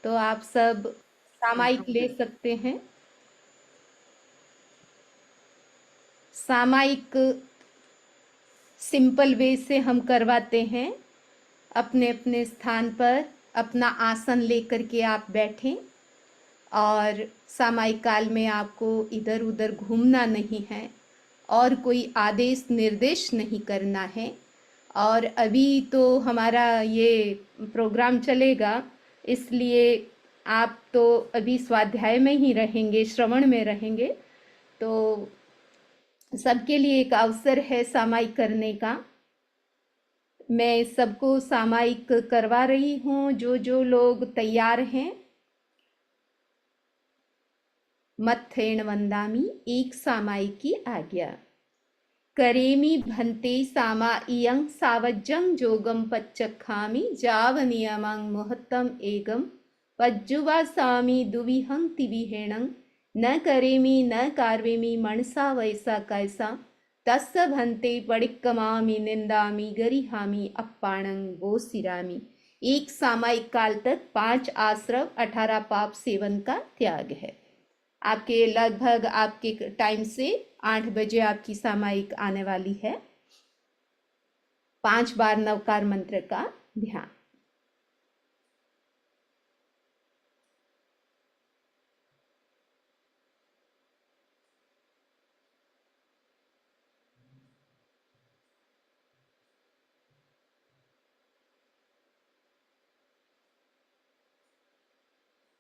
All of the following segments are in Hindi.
तो आप सब सामायिक ले सकते हैं। सामायिक सिंपल वे से हम करवाते हैं। अपने अपने स्थान पर अपना आसन लेकर के आप बैठें और सामायिक काल में आपको इधर उधर घूमना नहीं है और कोई आदेश निर्देश नहीं करना है। और अभी तो हमारा ये प्रोग्राम चलेगा, इसलिए आप तो अभी स्वाध्याय में ही रहेंगे, श्रवण में रहेंगे। तो सबके लिए एक अवसर है सामायिक करने का। मैं सबको सामायिक करवा रही हूँ। जो जो लोग तैयार हैं, मत्थेन वंदामि, एक सामायिकी आज्ञा। करेमि भन्ते सामा इयं सावज्जं जोगं पच्चखामि जावनियमं मुहूर्तम् एकं पज्जुवासामि दुविहं तिविहेणं न करेमि न कार्वेमि मनसा वैसा कैसा तस्य भन्ते पडिक्कमामि निंदामि गरिहामि अप्पाणं वो सिरामि। एक सामायिक काल तक 5 आश्रव 18 पाप सेवन का त्याग है। आपके लगभग आपके टाइम से 8 बजे आपकी सामायिक आने वाली है। 5 बार नवकार मंत्र का ध्यान।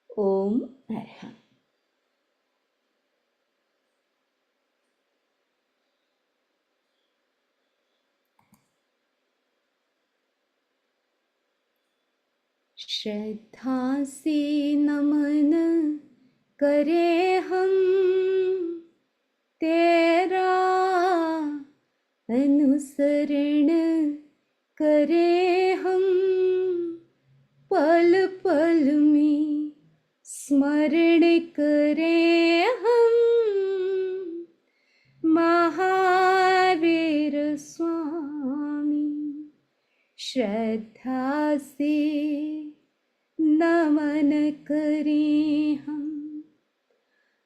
ओम अरहं। श्रद्धा से नमन करे हम तेरा, अनुसरण करे हम पल पल में, स्मरण करे हम महावीर स्वामी। श्रद्धा से नमन करें हम,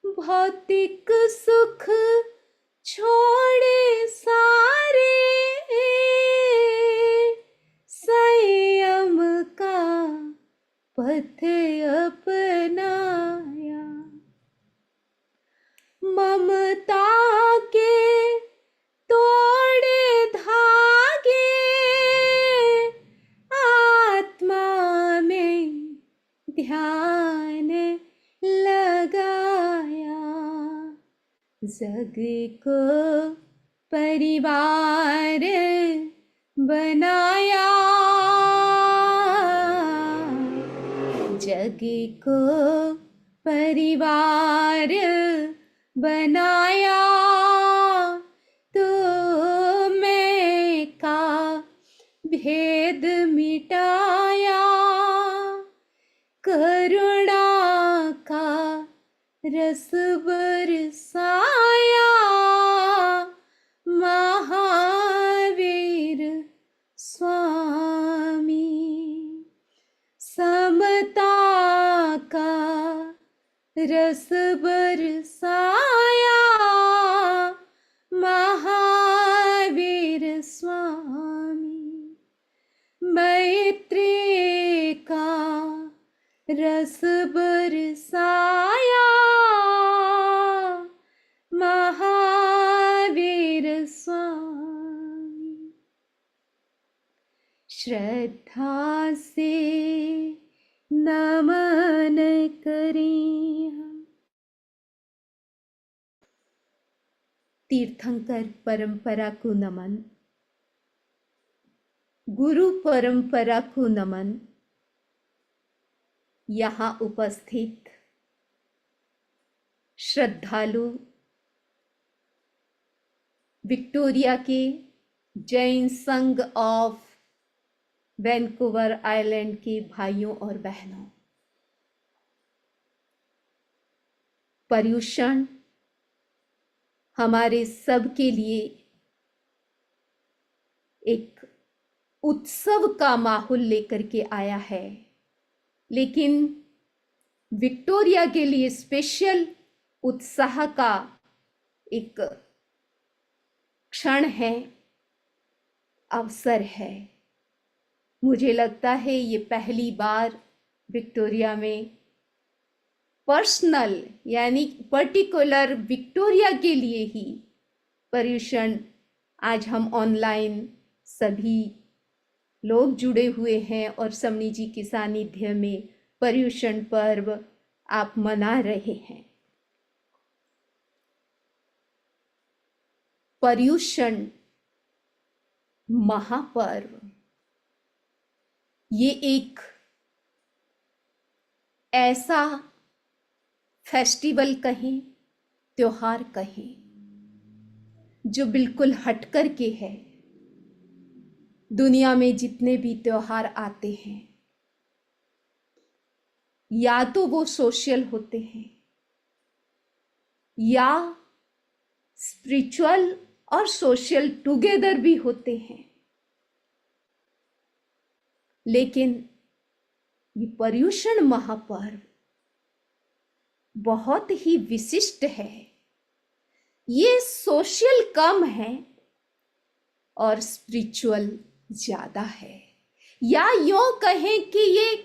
भौतिक सुख छोड़े सारे, संयम का पथ अपनाया, ममता के तोड़े धागे, आत्मा में ध्यान लगाया, जग को परिवार बनाया, जग को परिवार बनाया, तो मैं का भेद मिटाया, करुणा का रस बरसाया, महावीर स्वामी। समता का रस बरसाया, महावीर स्वामी। मैत्री का रस बरसाया, महावीर स्वामी। श्रद्धा से नमन करें हम। तीर्थंकर परंपरा को नमन, गुरु परंपरा को नमन। यहाँ उपस्थित श्रद्धालु विक्टोरिया के जैन संघ ऑफ वैंकूवर आइलैंड के भाइयों और बहनों, पर्युषण हमारे सब के लिए एक उत्सव का माहौल लेकर के आया है, लेकिन विक्टोरिया के लिए स्पेशल उत्साह का एक क्षण है, अवसर है। मुझे लगता है ये पहली बार विक्टोरिया में पर्सनल यानी पर्टिकुलर विक्टोरिया के लिए ही पर्यूषण, आज हम ऑनलाइन सभी लोग जुड़े हुए हैं और समनी जी के सानिध्य में पर्यूषण पर्व आप मना रहे हैं। पर्यूषण महापर्व ये एक ऐसा फेस्टिवल कहें, त्योहार कहें, जो बिल्कुल हटकर के है। दुनिया में जितने भी त्योहार आते हैं या तो वो सोशल होते हैं या स्पिरिचुअल और सोशल टुगेदर भी होते हैं, लेकिन ये पर्यूषण महापर्व बहुत ही विशिष्ट है। ये सोशल कम है और स्पिरिचुअल ज्यादा है, या यूं कहें कि ये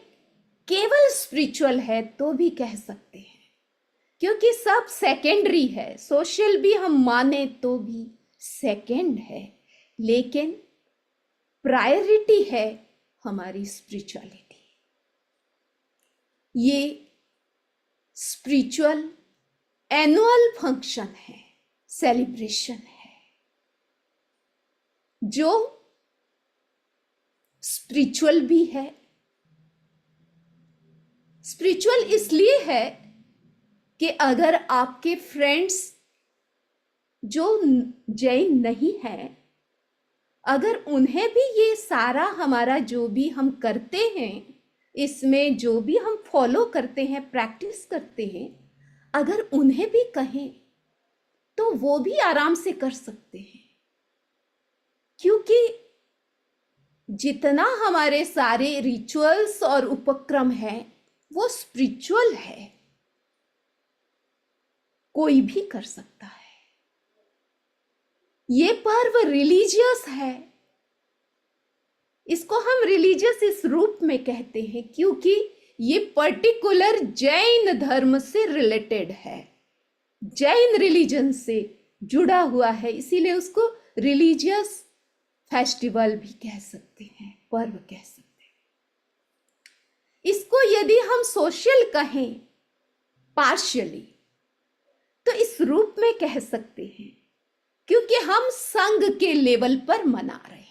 केवल स्पिरिचुअल है तो भी कह सकते हैं, क्योंकि सब सेकेंडरी है। सोशल भी हम माने तो भी सेकेंड है, लेकिन प्रायोरिटी है हमारी स्पिरिचुअलिटी। ये स्पिरिचुअल एनुअल फंक्शन है, सेलिब्रेशन है, जो स्पिरिचुअल भी है। स्पिरिचुअल इसलिए है कि अगर आपके फ्रेंड्स जो जैन नहीं है, अगर उन्हें भी ये सारा हमारा जो भी हम करते हैं, इसमें जो भी हम फॉलो करते हैं, प्रैक्टिस करते हैं, अगर उन्हें भी कहें तो वो भी आराम से कर सकते हैं, क्योंकि जितना हमारे सारे रिचुअल्स और उपक्रम है वो स्पिरिचुअल है, कोई भी कर सकता है। ये पर्व रिलीजियस है, इसको हम रिलीजियस इस रूप में कहते हैं क्योंकि ये पर्टिकुलर जैन धर्म से रिलेटेड है, जैन रिलीजन से जुड़ा हुआ है, इसीलिए उसको रिलीजियस फेस्टिवल भी कह सकते हैं, पर्व कह सकते हैं। इसको यदि हम सोशल कहें पार्शियली तो इस रूप में कह सकते हैं, क्योंकि हम संघ के लेवल पर मना रहे हैं।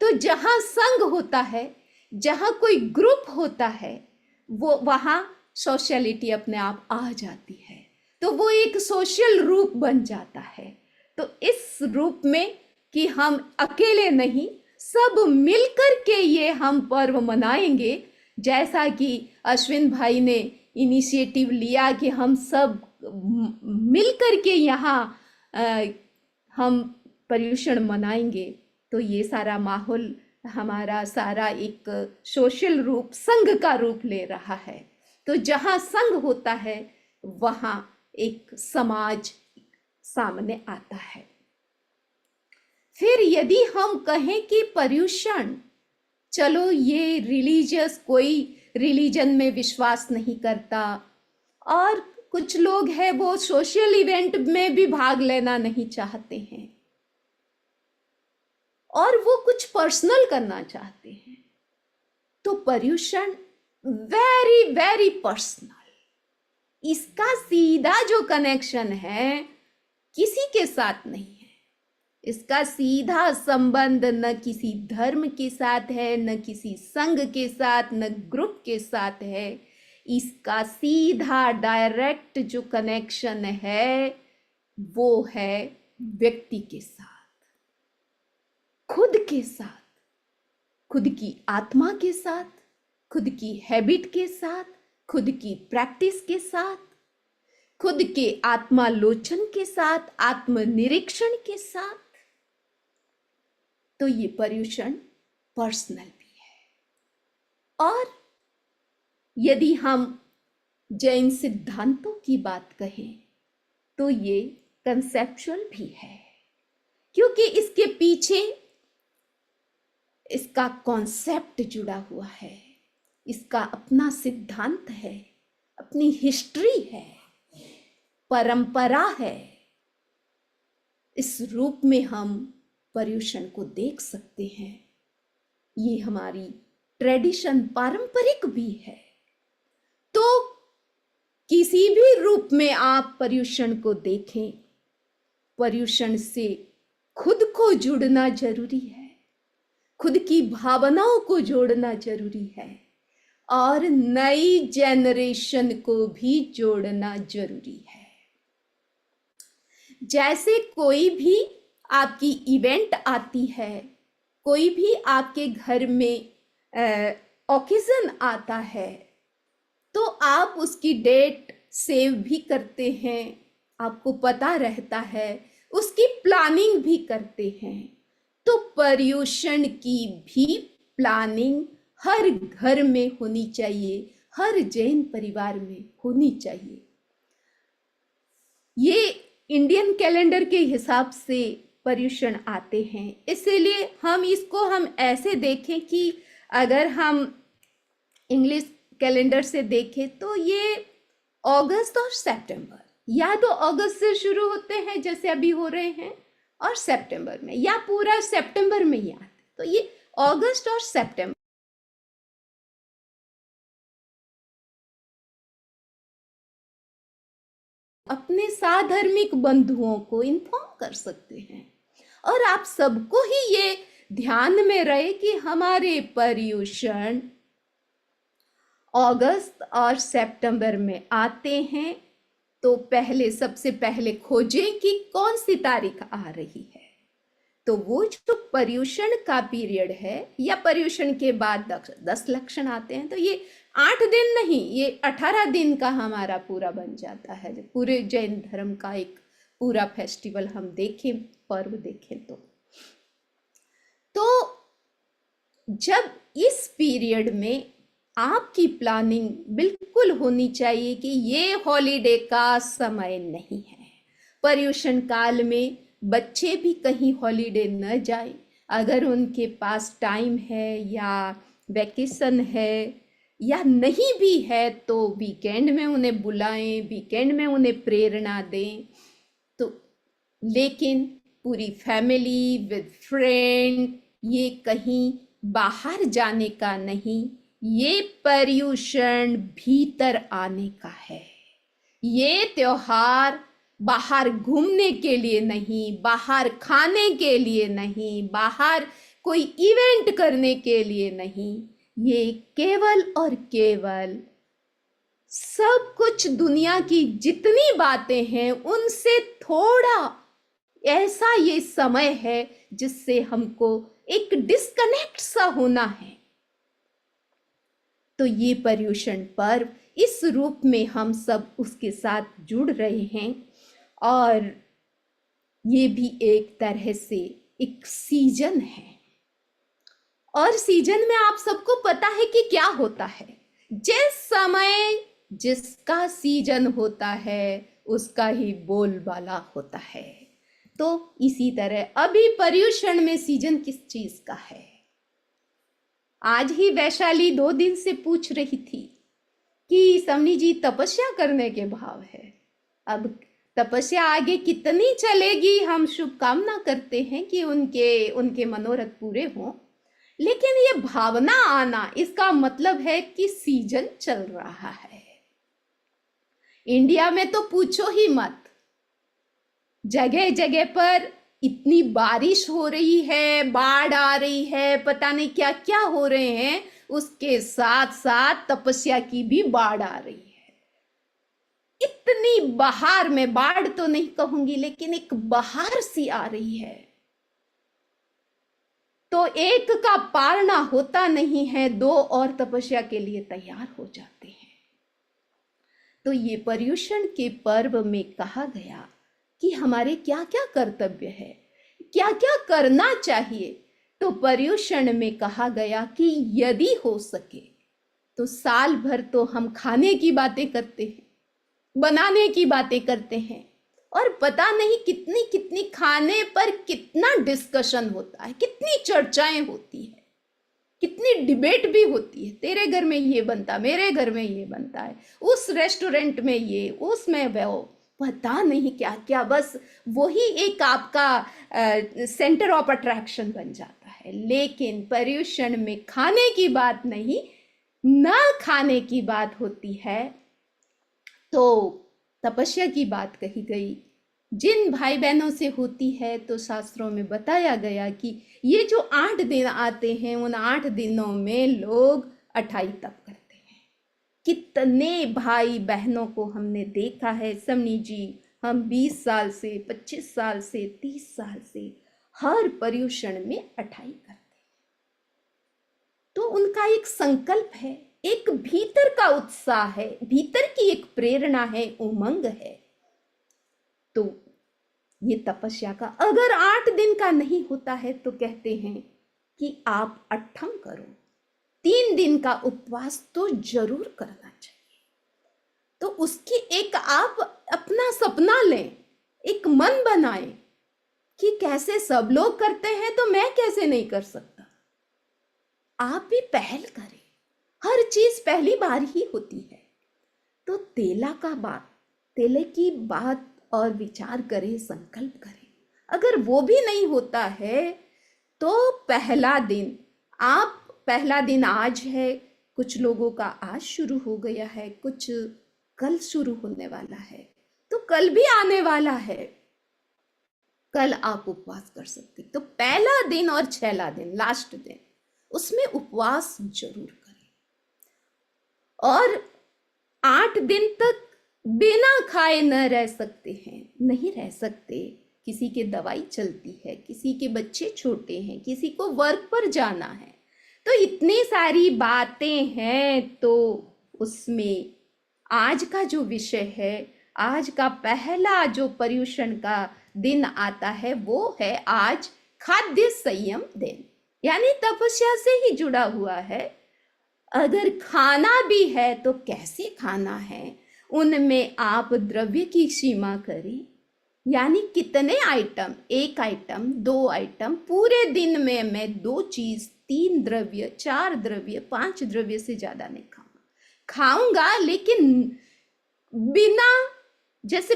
तो जहां संघ होता है, जहां कोई ग्रुप होता है, वो वहां सोशलिटी अपने आप आ जाती है, तो वो एक सोशल रूप बन जाता है। तो इस रूप में कि हम अकेले नहीं, सब मिलकर के ये हम पर्व मनाएंगे, जैसा कि अश्विन भाई ने इनिशिएटिव लिया कि हम सब मिलकर के यहाँ हम पर्यूषण मनाएंगे, तो ये सारा माहौल हमारा सारा एक सोशल रूप, संघ का रूप ले रहा है। तो जहाँ संघ होता है वहाँ एक समाज सामने आता है। फिर यदि हम कहें कि पर्यूषण, चलो ये रिलीजियस, कोई रिलीजन में विश्वास नहीं करता, और कुछ लोग हैं वो सोशल इवेंट में भी भाग लेना नहीं चाहते हैं, और वो कुछ पर्सनल करना चाहते हैं, तो पर्यूषण वेरी वेरी पर्सनल, इसका सीधा जो कनेक्शन है किसी के साथ नहीं है। इसका सीधा संबंध न किसी धर्म के साथ है, न किसी संघ के साथ, न ग्रुप के साथ है। इसका सीधा डायरेक्ट जो कनेक्शन है वो है व्यक्ति के साथ, खुद के साथ, खुद की आत्मा के साथ, खुद की हैबिट के साथ, खुद की प्रैक्टिस के साथ, खुद के आत्मालोचन के साथ, आत्मनिरीक्षण के साथ। तो ये पर्यूषण पर्सनल भी है। और यदि हम जैन सिद्धांतों की बात कहें तो ये कंसेप्चुअल भी है, क्योंकि इसके पीछे इसका कॉन्सेप्ट जुड़ा हुआ है, इसका अपना सिद्धांत है, अपनी हिस्ट्री है, परंपरा है। इस रूप में हम पर्युषण को देख सकते हैं। ये हमारी ट्रेडिशन, पारंपरिक भी है। तो किसी भी रूप में आप पर्युषण को देखें, पर्युषण से खुद को जुड़ना जरूरी है, खुद की भावनाओं को जोड़ना जरूरी है, और नई जेनरेशन को भी जोड़ना जरूरी है। जैसे कोई भी आपकी इवेंट आती है, कोई भी आपके घर में ओकेजन आता है, तो आप उसकी डेट सेव भी करते हैं, आपको पता रहता है, उसकी प्लानिंग भी करते हैं। तो पर्युषण की भी प्लानिंग हर घर में होनी चाहिए, हर जैन परिवार में होनी चाहिए। ये इंडियन कैलेंडर के हिसाब से पर्युषण आते हैं, इसीलिए हम ऐसे देखें कि अगर हम इंग्लिश कैलेंडर से देखें तो ये अगस्त और सितंबर, या तो अगस्त से शुरू होते हैं जैसे अभी हो रहे हैं, और सितंबर में, या पूरा सितंबर में ही आते। तो ये अगस्त और सितंबर अपने साधर्मिक बंधुओं को इन्फॉर्म कर सकते हैं। और आप सबको ही ये ध्यान में रहे कि हमारे पर्युषण अगस्त और सितंबर में आते हैं, तो सबसे पहले खोजें कि कौन सी तारीख आ रही है। तो वो जो पर्युषण का पीरियड है, या पर्युषण के बाद 10 लक्षण आते हैं, तो ये 8 दिन नहीं, ये 18 दिन का हमारा पूरा बन जाता है। पूरे जैन धर्म का एक पूरा फेस्टिवल हम देखें, पर्व देखें तो जब इस पीरियड में आपकी प्लानिंग बिल्कुल होनी चाहिए कि ये हॉलीडे का समय नहीं है। पर्युषण काल में बच्चे भी कहीं हॉलीडे न जाए, अगर उनके पास टाइम है या वैकेशन है या नहीं भी है तो वीकेंड में उन्हें बुलाएं, वीकेंड में उन्हें प्रेरणा दें। तो लेकिन पूरी फैमिली विद फ्रेंड, ये कहीं बाहर जाने का नहीं, ये पर्युषण भीतर आने का है। ये त्योहार बाहर घूमने के लिए नहीं, बाहर खाने के लिए नहीं, बाहर कोई इवेंट करने के लिए नहीं, ये केवल और केवल सब कुछ दुनिया की जितनी बातें हैं उनसे थोड़ा ऐसा ये समय है जिससे हमको एक डिस्कनेक्ट सा होना है। तो ये पर्युषण पर्व, इस रूप में हम सब उसके साथ जुड़ रहे हैं, और ये भी एक तरह से एक सीजन है। और सीजन में आप सबको पता है कि क्या होता है, जिस समय जिसका सीजन होता है उसका ही बोलबाला होता है। तो इसी तरह अभी पर्युषण में सीजन किस चीज का है? आज ही वैशाली 2 दिन से पूछ रही थी कि समनी जी तपस्या करने के भाव है। अब तपस्या आगे कितनी चलेगी, हम शुभकामना करते हैं कि उनके मनोरथ पूरे हों, लेकिन ये भावना आना, इसका मतलब है कि सीजन चल रहा है। इंडिया में तो पूछो ही मत, जगह जगह पर इतनी बारिश हो रही है, बाढ़ आ रही है, पता नहीं क्या क्या हो रहे हैं, उसके साथ साथ तपस्या की भी बाढ़ आ रही है। इतनी बहार, में बाढ़ तो नहीं कहूंगी लेकिन एक बहार सी आ रही है। तो एक का पारना होता नहीं है, 2 और तपस्या के लिए तैयार हो जाते हैं। तो ये पर्युषण के पर्व में कहा गया कि हमारे क्या क्या कर्तव्य है, क्या क्या करना चाहिए। तो पर्युषण में कहा गया कि यदि हो सके तो साल भर तो हम खाने की बातें करते हैं, बनाने की बातें करते हैं, और पता नहीं कितनी कितनी खाने पर कितना डिस्कशन होता है, कितनी चर्चाएं होती है, कितनी डिबेट भी होती है। तेरे घर में ये बनता, मेरे घर में ये बनता है, उस रेस्टोरेंट में ये, उसमें वो, पता नहीं क्या क्या। बस वही एक आपका सेंटर ऑफ अट्रैक्शन बन जाता है। लेकिन पर्युषण में खाने की बात नहीं, ना खाने की बात होती है, तो तपस्या की बात कही गई। जिन भाई बहनों से होती है तो शास्त्रों में बताया गया कि ये जो 8 दिन आते हैं, उन 8 दिनों में लोग 28 तप करते हैं। कितने भाई बहनों को हमने देखा है, समनी जी, हम 20 साल से, 25 साल से, 30 साल से हर पर्युषण में 28 करते हैं। तो उनका एक संकल्प है, एक भीतर का उत्साह है, भीतर की एक प्रेरणा है, उमंग है। तो ये तपस्या का अगर 8 दिन का नहीं होता है तो कहते हैं कि आप 8 करो, 3 दिन का उपवास तो जरूर करना चाहिए। तो उसकी एक आप अपना सपना लें, एक मन बनाएं कि कैसे सब लोग करते हैं तो मैं कैसे नहीं कर सकता। आप भी पहल करें, हर चीज पहली बार ही होती है। तो तेले की बात और विचार करें, संकल्प करें। अगर वो भी नहीं होता है तो पहला दिन आज है, कुछ लोगों का आज शुरू हो गया है, कुछ कल शुरू होने वाला है, तो कल भी आने वाला है, कल आप उपवास कर सकते। तो पहला दिन और 6वां दिन, लास्ट दिन, उसमें उपवास जरूर करें। और 8 दिन तक बिना खाए न रह सकते हैं, नहीं रह सकते। किसी के दवाई चलती है, किसी के बच्चे छोटे हैं, किसी को वर्क पर जाना है, तो इतनी सारी बातें हैं। तो उसमें आज का जो विषय है, आज का पहला जो पर्युषण का दिन आता है, वो है आज खाद्य संयम दिन, यानी तपस्या से ही जुड़ा हुआ है। अगर खाना भी है तो कैसे खाना है, उनमें आप द्रव्य की सीमा करें, यानी कितने आइटम, 1 आइटम, 2 आइटम, पूरे दिन में मैं 2 चीज, 3 द्रव्य, 4 द्रव्य, 5 द्रव्य से ज्यादा नहीं खाऊंगा, लेकिन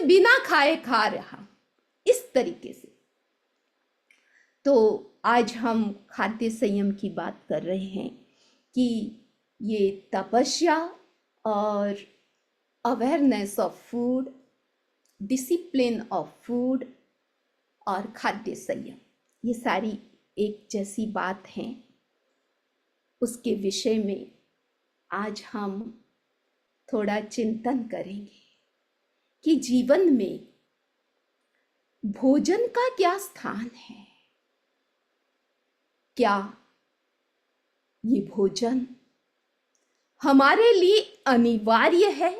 बिना खाए खा रहा, इस तरीके से। तो आज हम खाद्य संयम की बात कर रहे हैं कि ये तपस्या और awareness of food, discipline of food और खाद्य संयम, ये सारी एक जैसी बात है। उसके विषय में आज हम थोड़ा चिंतन करेंगे कि जीवन में भोजन का क्या स्थान है। क्या ये भोजन हमारे लिए अनिवार्य है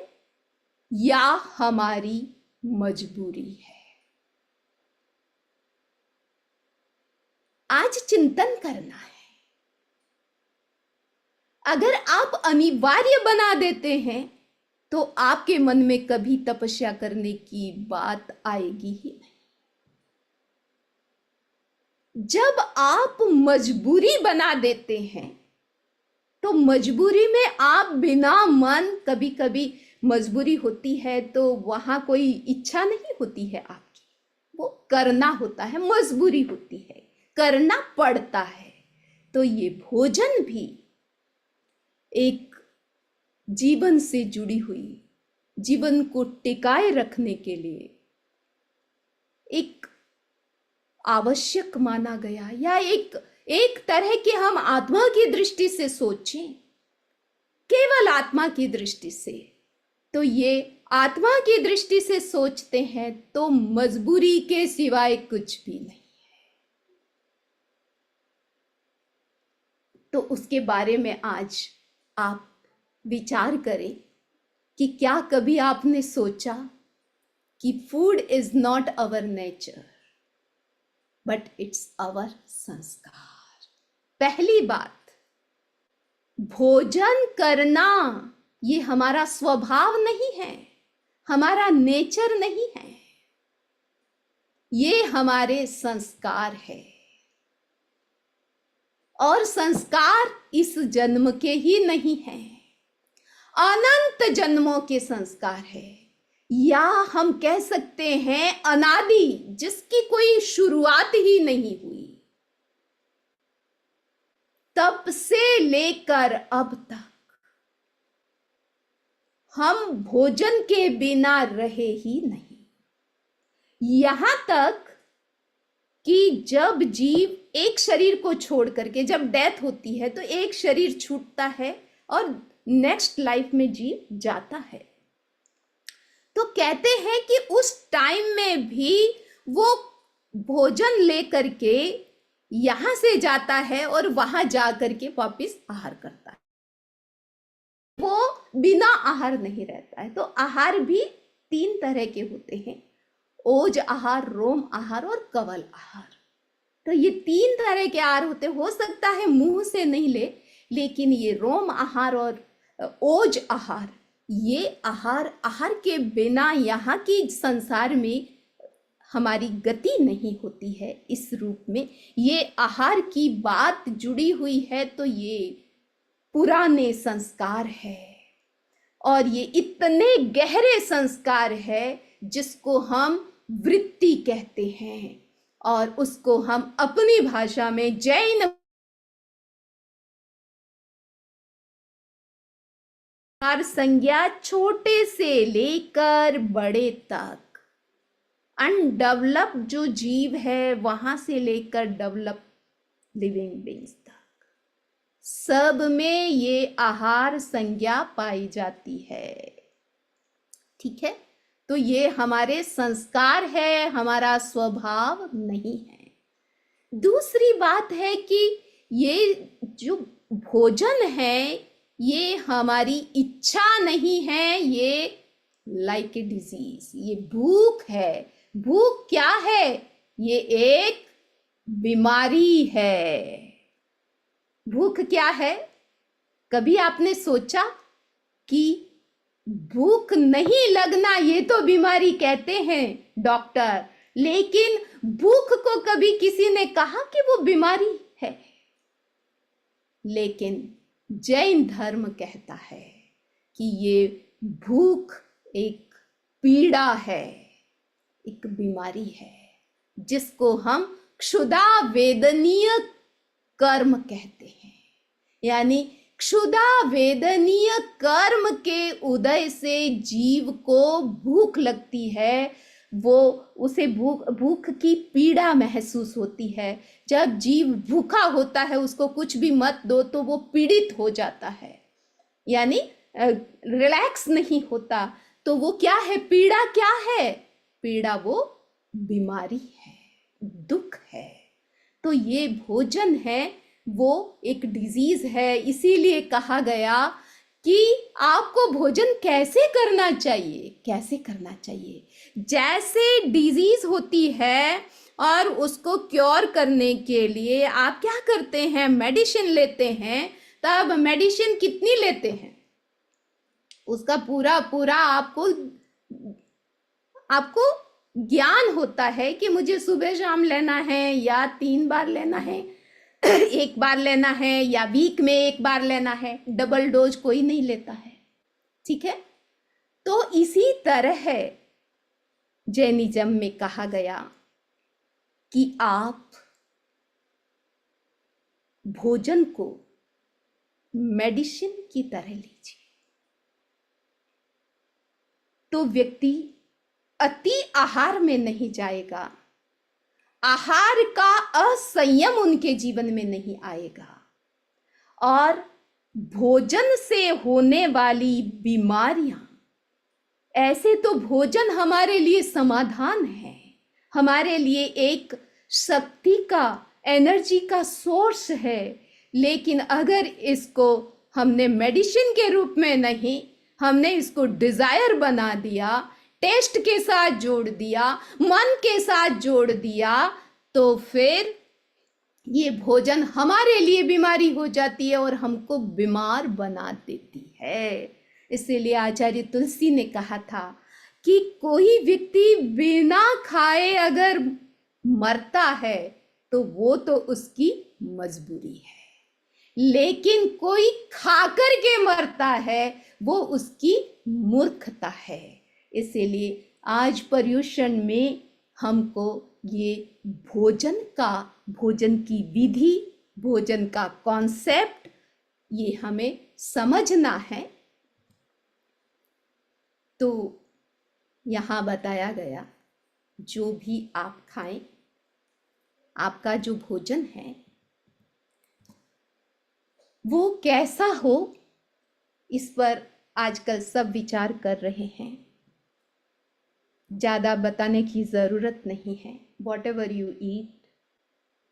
या हमारी मजबूरी है? आज चिंतन करना है। अगर आप अनिवार्य बना देते हैं तो आपके मन में कभी तपस्या करने की बात आएगी ही नहीं। जब आप मजबूरी बना देते हैं तो मजबूरी में आप बिना मन, कभी कभी मजबूरी होती है तो वहां कोई इच्छा नहीं होती है आपकी, वो करना होता है, मजबूरी होती है, करना पड़ता है। तो ये भोजन भी एक जीवन से जुड़ी हुई, जीवन को टिकाए रखने के लिए एक आवश्यक माना गया, या एक तरह की हम आत्मा की दृष्टि से सोचें, केवल आत्मा की दृष्टि से, तो ये आत्मा की दृष्टि से सोचते हैं तो मजबूरी के सिवाय कुछ भी नहीं है। तो उसके बारे में आज आप विचार करें कि क्या कभी आपने सोचा कि food is not our nature but it's our संस्कार। पहली बात, भोजन करना ये हमारा स्वभाव नहीं है, हमारा नेचर नहीं है, ये हमारे संस्कार है। और संस्कार इस जन्म के ही नहीं है, अनंत जन्मों के संस्कार है, या हम कह सकते हैं अनादि, जिसकी कोई शुरुआत ही नहीं हुई। तब से लेकर अब तक हम भोजन के बिना रहे ही नहीं, यहां तक कि जब जीव एक शरीर को छोड़ करके, जब डेथ होती है तो एक शरीर छूटता है और नेक्स्ट लाइफ में जीव जाता है, तो कहते हैं कि उस टाइम में भी वो भोजन लेकर के यहां से जाता है और वहां जा करके वापस आहार करता है, वो बिना आहार नहीं रहता है। तो आहार भी 3 तरह के होते हैं, ओज आहार, रोम आहार और कवल आहार। तो ये 3 तरह के आहार होते, हो सकता है मुंह से नहीं ले, लेकिन ये रोम आहार और ओज आहार, ये आहार के बिना यहाँ की संसार में हमारी गति नहीं होती है। इस रूप में ये आहार की बात जुड़ी हुई है, तो ये पुराने संस्कार है और ये इतने गहरे संस्कार है जिसको हम वृत्ति कहते हैं, और उसको हम अपनी भाषा में जैन संज्ञा, छोटे से लेकर बड़े तक, अनडेवलप जो जीव है वहां से लेकर डेवलप लिविंग बींग्स तक, सब में ये आहार संज्ञा पाई जाती है। ठीक है, तो ये हमारे संस्कार है, हमारा स्वभाव नहीं है। दूसरी बात है कि ये जो भोजन है ये हमारी इच्छा नहीं है, ये लाइक ए डिजीज, ये भूख है। भूख क्या है? ये एक बीमारी है। भूख क्या है? कभी आपने सोचा कि भूख नहीं लगना ये तो बीमारी कहते हैं डॉक्टर, लेकिन भूख को कभी किसी ने कहा कि वो बीमारी है? लेकिन जैन धर्म कहता है कि ये भूख एक पीड़ा है, एक बीमारी है, जिसको हम क्षुधा वेदनीय कर्म कहते हैं। यानी क्षुधा वेदनीय कर्म के उदय से जीव को भूख लगती है, वो उसे भूख की पीड़ा महसूस होती है। जब जीव भूखा होता है, उसको कुछ भी मत दो तो वो पीड़ित हो जाता है, यानी रिलैक्स नहीं होता। तो वो क्या है? पीड़ा क्या है? पीड़ा वो बीमारी है, दुख है। तो ये भोजन है वो एक डिजीज है। इसीलिए कहा गया कि आपको भोजन कैसे करना चाहिए, कैसे करना चाहिए। जैसे डिजीज होती है और उसको क्योर करने के लिए आप क्या करते हैं? मेडिसिन लेते हैं। तब मेडिसिन कितनी लेते हैं? उसका पूरा पूरा आपको ज्ञान होता है कि मुझे सुबह शाम लेना है या 3 बार लेना है, 1 बार लेना है या वीक में 1 बार लेना है। डबल डोज कोई नहीं लेता है। ठीक है, तो इसी तरह जैनिज्म में कहा गया कि आप भोजन को मेडिसिन की तरह लीजिए, तो व्यक्ति अति आहार में नहीं जाएगा, आहार का असंयम उनके जीवन में नहीं आएगा, और भोजन से होने वाली बीमारियां, ऐसे तो भोजन हमारे लिए समाधान है, हमारे लिए एक शक्ति का, एनर्जी का सोर्स है। लेकिन अगर इसको हमने मेडिसिन के रूप में नहीं, हमने इसको डिजायर बना दिया, टेस्ट के साथ जोड़ दिया, मन के साथ जोड़ दिया, तो फिर ये भोजन हमारे लिए बीमारी हो जाती है और हमको बीमार बना देती है। इसीलिए आचार्य तुलसी ने कहा था कि कोई व्यक्ति बिना खाए अगर मरता है तो वो तो उसकी मजबूरी है, लेकिन कोई खाकर के मरता है वो उसकी मूर्खता है। इसीलिए आज पर्युषण में हमको ये भोजन की विधि, भोजन का कॉन्सेप्ट ये हमें समझना है। तो यहाँ बताया गया जो भी आप खाएं, आपका जो भोजन है वो कैसा हो, इस पर आजकल सब विचार कर रहे हैं। ज़्यादा बताने की ज़रूरत नहीं है। What ever you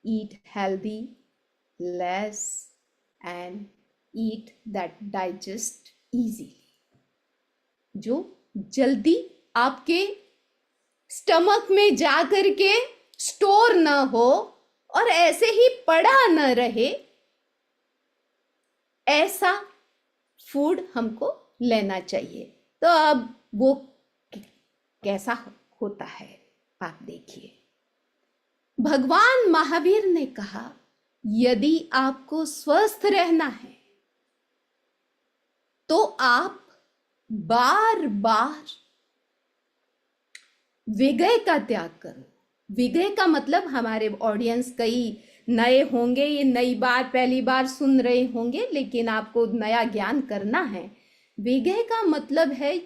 eat healthy, less and eat that digest easily, जो जल्दी आपके स्टमक में जा कर के स्टोर ना हो और ऐसे ही पड़ा न रहे, ऐसा फूड हमको लेना चाहिए। तो अब वो कैसा होता है आप देखिए। भगवान महावीर ने कहा यदि आपको स्वस्थ रहना है तो आप बार बार विगय का त्याग करो। विगय का मतलब, हमारे ऑडियंस कई नए होंगे, ये नई बार पहली बार सुन रहे होंगे, लेकिन आपको नया ज्ञान करना है। विगय का मतलब है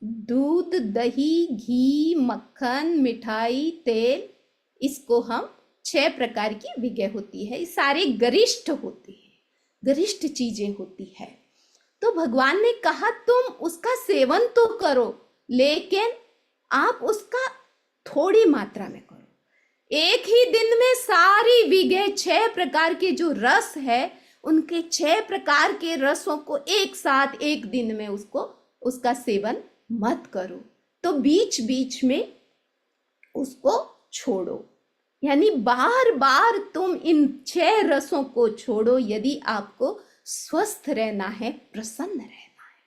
दूध, दही, घी, मक्खन, मिठाई, तेल, इसको हम 6 प्रकार की विगय होती है। ये सारे गरिष्ठ होती है, गरिष्ठ चीजें होती है। तो भगवान ने कहा तुम उसका सेवन तो करो, लेकिन आप उसका थोड़ी मात्रा में करो। एक ही दिन में सारी विगय 6 प्रकार के जो रस है, उनके 6 प्रकार के रसों को एक साथ एक दिन में उसका सेवन मत करो। तो बीच बीच में उसको छोड़ो, यानी बार बार तुम इन 6 रसों को छोड़ो यदि आपको स्वस्थ रहना है, प्रसन्न रहना है।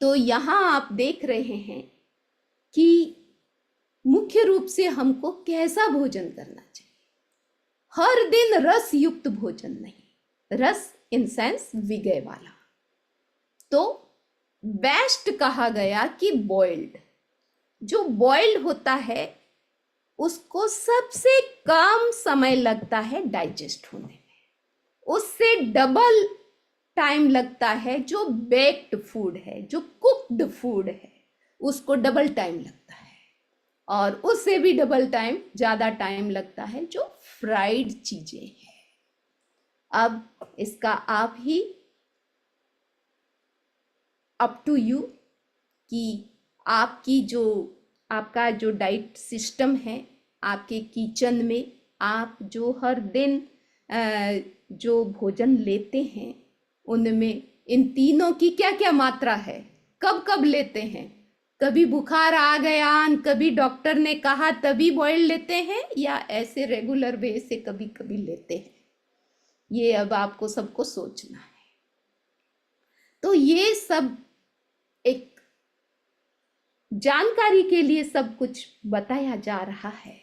तो यहां आप देख रहे हैं कि मुख्य रूप से हमको कैसा भोजन करना चाहिए। हर दिन रस युक्त भोजन नहीं, रस इन सेंस विगय वाला। तो बेस्ट कहा गया कि बॉइल्ड, जो बॉइल्ड होता है उसको सबसे कम समय लगता है डाइजेस्ट होने में, उससे डबल टाइम लगता है जो बेक्ड फूड है, जो कुक्ड फूड है, उसको डबल टाइम लगता है। और उससे भी डबल टाइम, ज्यादा टाइम लगता है जो फ्राइड चीजें हैं। अब इसका आप ही अप टू यू कि आपका जो डाइट सिस्टम है, आपके किचन में आप जो हर दिन जो भोजन लेते हैं उनमें इन तीनों की क्या क्या मात्रा है, कब कब लेते हैं। कभी बुखार आ गया, कभी डॉक्टर ने कहा तभी बॉइल्ड लेते हैं, या ऐसे रेगुलर वे से कभी कभी लेते हैं, ये अब आपको सबको सोचना है। तो ये सब एक जानकारी के लिए सब कुछ बताया जा रहा है।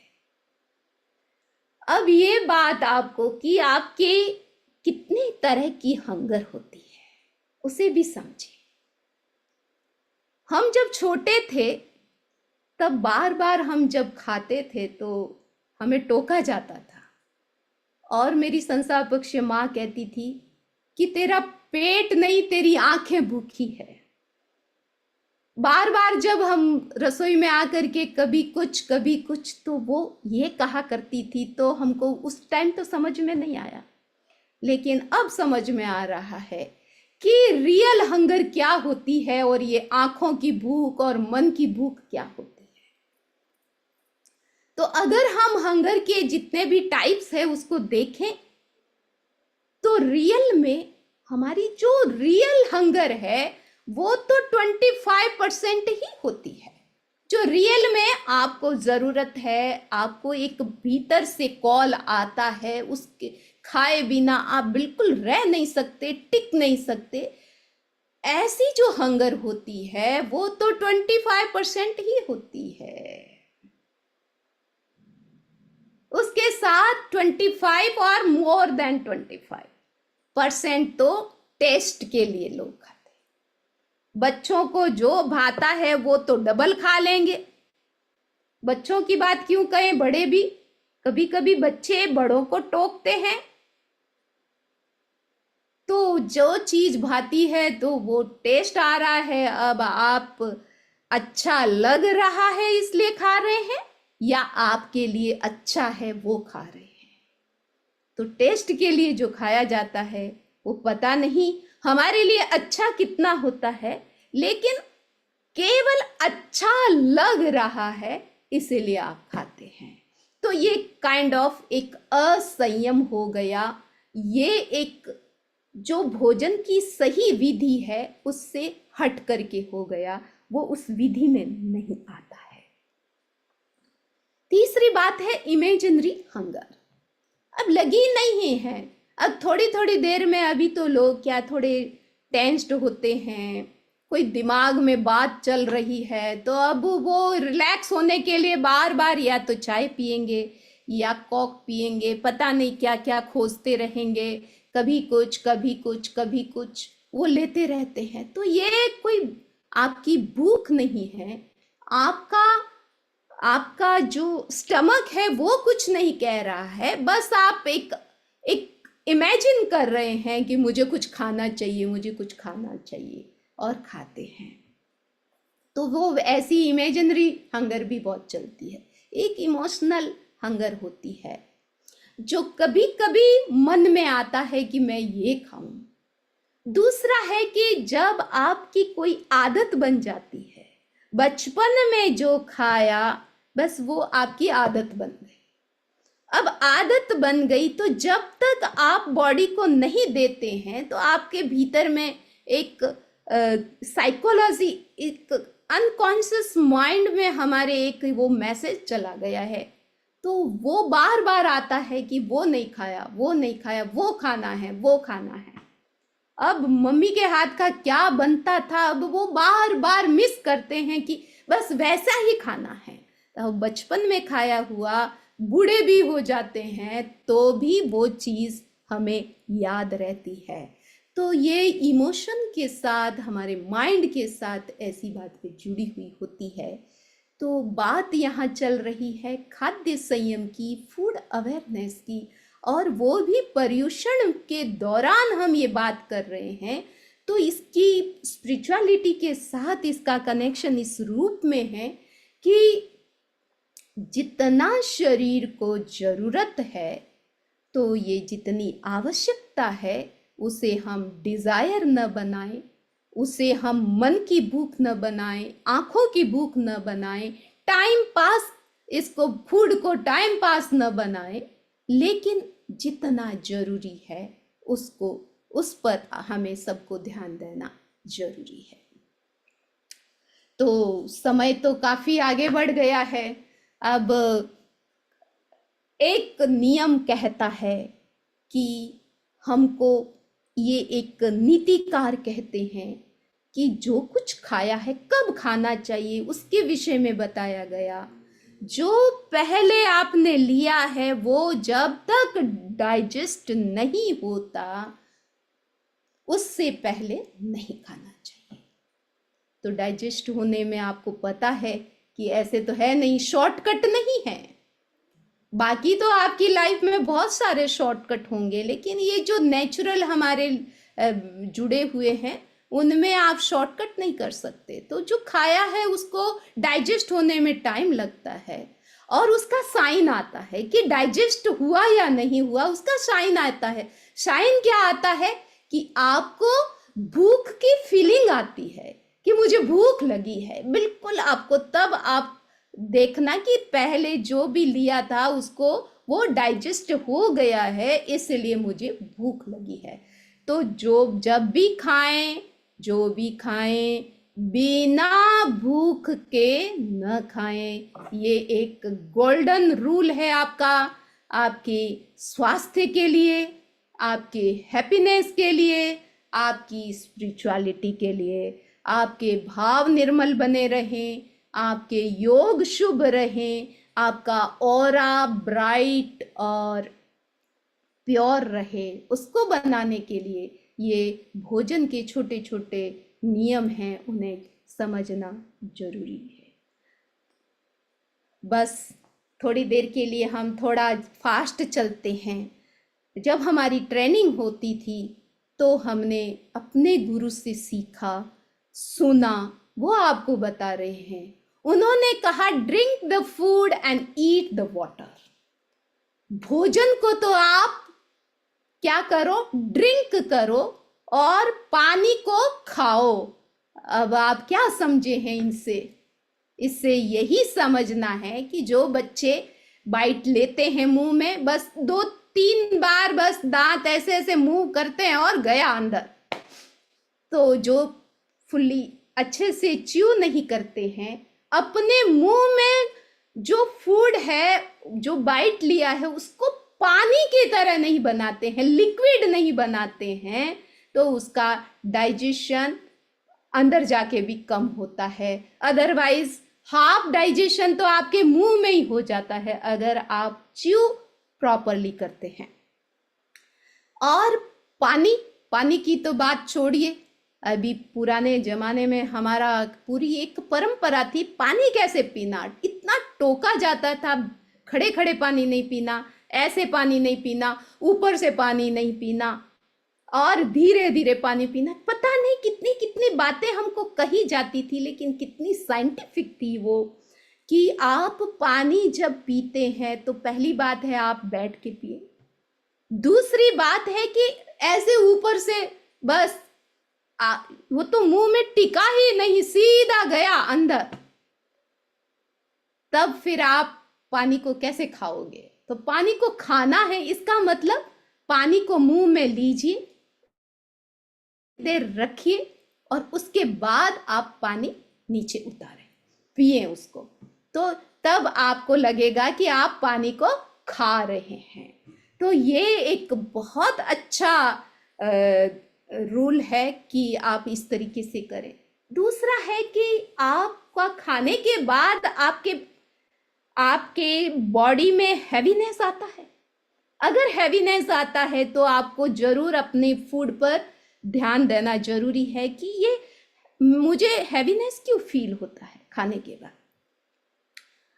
अब ये बात आपको कि आपके कितने तरह की हंगर होती है उसे भी समझिए। हम जब छोटे थे तब बार बार हम जब खाते थे तो हमें टोका जाता था, और मेरी संस्थापक्ष माँ कहती थी कि तेरा पेट नहीं, तेरी आंखें भूखी है। बार बार जब हम रसोई में आकर के कभी कुछ तो वो ये कहा करती थी, तो हमको उस टाइम तो समझ में नहीं आया, लेकिन अब समझ में आ रहा है कि रियल हंगर क्या होती है और ये आंखों की भूख और मन की भूख क्या होती है। तो अगर हम हंगर के जितने भी टाइप्स है उसको देखें तो रियल में हमारी जो रियल हंगर है वो तो 25% ही होती है, जो रियल में आपको ज़रूरत है, आपको एक भीतर से कॉल आता है, उसके खाए बिना आप बिल्कुल रह नहीं सकते, टिक नहीं सकते, ऐसी जो हंगर होती है वो तो 25% ही होती है। उसके साथ 25 और मोर देन 25% तो टेस्ट के लिए लोग खाते। बच्चों को जो भाता है वो तो डबल खा लेंगे। बच्चों की बात क्यों कहें, बड़े भी कभी कभी बच्चे बड़ों को टोकते हैं। तो जो चीज भाती है तो वो टेस्ट आ रहा है, अब आप अच्छा लग रहा है इसलिए खा रहे हैं, या आपके लिए अच्छा है वो खा रहे हैं। तो टेस्ट के लिए जो खाया जाता है वो पता नहीं हमारे लिए अच्छा कितना होता है, लेकिन केवल अच्छा लग रहा है इसीलिए आप खाते हैं। तो ये काइंड ऑफ एक असंयम हो गया। ये एक जो भोजन की सही विधि है उससे हट करके हो गया, वो उस विधि में नहीं आता है। तीसरी बात है इमेजिनरी हंगर। अब लगी नहीं है, अब थोड़ी थोड़ी देर में, अभी तो लोग क्या थोड़े टेंस्ड होते हैं, कोई दिमाग में बात चल रही है, तो अब वो रिलैक्स होने के लिए बार बार या तो चाय पिएंगे या कोक पिएंगे, पता नहीं क्या क्या खोजते रहेंगे, कभी कुछ कभी कुछ कभी कुछ वो लेते रहते हैं। तो ये कोई आपकी भूख नहीं है, आपका जो स्टमक है वो कुछ नहीं कह रहा है, बस आप एक इमेजिन कर रहे हैं कि मुझे कुछ खाना चाहिए, मुझे कुछ खाना चाहिए, और खाते हैं। तो वो ऐसी इमेजिनरी हंगर भी बहुत चलती है। एक इमोशनल हंगर होती है जो कभी कभी मन में आता है कि मैं ये खाऊं। दूसरा है कि जब आपकी कोई आदत बन जाती है, बचपन में जो खाया बस वो आपकी आदत बन गई। अब आदत बन गई तो जब तक आप बॉडी को नहीं देते हैं तो आपके भीतर में एक साइकोलॉजी, एक अनकॉन्शियस माइंड में हमारे एक वो मैसेज चला गया है। तो वो बार बार आता है कि वो नहीं खाया, वो नहीं खाया, वो खाना है, वो खाना है। अब मम्मी के हाथ का क्या बनता था, अब वो बार बार मिस करते हैं कि बस वैसा ही खाना है। तो बचपन में खाया हुआ बूढ़े भी हो जाते हैं तो भी वो चीज़ हमें याद रहती है। तो ये इमोशन के साथ, हमारे माइंड के साथ ऐसी बातें जुड़ी हुई होती है। तो बात यहाँ चल रही है खाद्य संयम की, फूड अवेयरनेस की, और वो भी पर्यूषण के दौरान हम ये बात कर रहे हैं। तो इसकी स्पिरिचुअलिटी के साथ इसका कनेक्शन इस रूप में है कि जितना शरीर को जरूरत है, तो ये जितनी आवश्यकता है उसे हम डिजायर न बनाएं, उसे हम मन की भूख न बनाएं, आंखों की भूख न बनाएं, टाइम पास, इसको फूड को टाइम पास न बनाएं, लेकिन जितना जरूरी है उसको, उस पर हमें सबको ध्यान देना जरूरी है। तो समय तो काफी आगे बढ़ गया है। अब एक नियम कहता है कि हमको, ये एक नीतिकार कहते हैं कि जो कुछ खाया है कब खाना चाहिए उसके विषय में बताया गया। जो पहले आपने लिया है वो जब तक डाइजेस्ट नहीं होता उससे पहले नहीं खाना चाहिए। तो डाइजेस्ट होने में आपको पता है कि ऐसे तो है नहीं, शॉर्टकट नहीं है। बाकी तो आपकी लाइफ में बहुत सारे शॉर्टकट होंगे, लेकिन ये जो नेचुरल हमारे जुड़े हुए हैं उनमें आप शॉर्टकट नहीं कर सकते। तो जो खाया है उसको डाइजेस्ट होने में टाइम लगता है, और उसका साइन आता है कि डाइजेस्ट हुआ या नहीं हुआ, उसका साइन आता है। साइन क्या आता है कि आपको भूख की फीलिंग आती है कि मुझे भूख लगी है। बिल्कुल आपको तब आप देखना कि पहले जो भी लिया था उसको वो डाइजेस्ट हो गया है, इसलिए मुझे भूख लगी है। तो जो जब भी खाएं, जो भी खाएं, बिना भूख के न खाएं। ये एक गोल्डन रूल है आपका, आपके स्वास्थ्य के लिए, आपके हैप्पीनेस के लिए, आपकी स्पिरिचुअलिटी के लिए। आपके भाव निर्मल बने रहें, आपके योग शुभ रहें, आपका ऑरा ब्राइट और प्योर रहे, उसको बनाने के लिए ये भोजन के छोटे छोटे नियम हैं, उन्हें समझना जरूरी है। बस थोड़ी देर के लिए हम थोड़ा फास्ट चलते हैं। जब हमारी ट्रेनिंग होती थी तो हमने अपने गुरु से सीखा, सुना, वो आपको बता रहे हैं। उन्होंने कहा drink the food and eat the water. भोजन को तो आप क्या करो, ड्रिंक करो और पानी को खाओ। अब आप क्या समझे हैं इनसे? इससे यही समझना है कि जो बच्चे बाइट लेते हैं मुंह में, बस 2-3 बार बस दांत ऐसे ऐसे मूव करते हैं और गया अंदर। तो जो फुल्ली अच्छे से च्यू नहीं करते हैं, अपने मुंह में जो फूड है, जो बाइट लिया है, उसको पानी की तरह नहीं बनाते हैं, लिक्विड नहीं बनाते हैं, तो उसका डाइजेशन अंदर जाके भी कम होता है। अदरवाइज हाफ डाइजेशन तो आपके मुंह में ही हो जाता है अगर आप च्यू प्रॉपरली करते हैं। और पानी की तो बात छोड़िए। अभी पुराने जमाने में हमारा पूरी एक परंपरा थी, पानी कैसे पीना। इतना टोका जाता था, खड़े खड़े पानी नहीं पीना, ऐसे पानी नहीं पीना, ऊपर से पानी नहीं पीना और धीरे धीरे पानी पीना। पता नहीं कितनी कितनी बातें हमको कही जाती थी, लेकिन कितनी साइंटिफिक थी वो, कि आप पानी जब पीते हैं तो पहली बात है आप बैठ के पिए। दूसरी बात है कि ऐसे ऊपर से बस वो तो मुंह में टिका ही नहीं, सीधा गया अंदर। तब फिर आप पानी को कैसे खाओगे? तो पानी को खाना है, इसका मतलब पानी को मुंह में लीजिए, देर रखिए और उसके बाद आप पानी नीचे उतारें, पिए उसको। तो तब आपको लगेगा कि आप पानी को खा रहे हैं। तो ये एक बहुत अच्छा रूल है कि आप इस तरीके से करें। दूसरा है कि आपका खाने के बाद आपके बॉडी में हैवीनेस आता है। अगर हैवीनेस आता है तो आपको जरूर अपने फूड पर ध्यान देना जरूरी है कि ये मुझे हैवीनेस क्यों फील होता है खाने के बाद।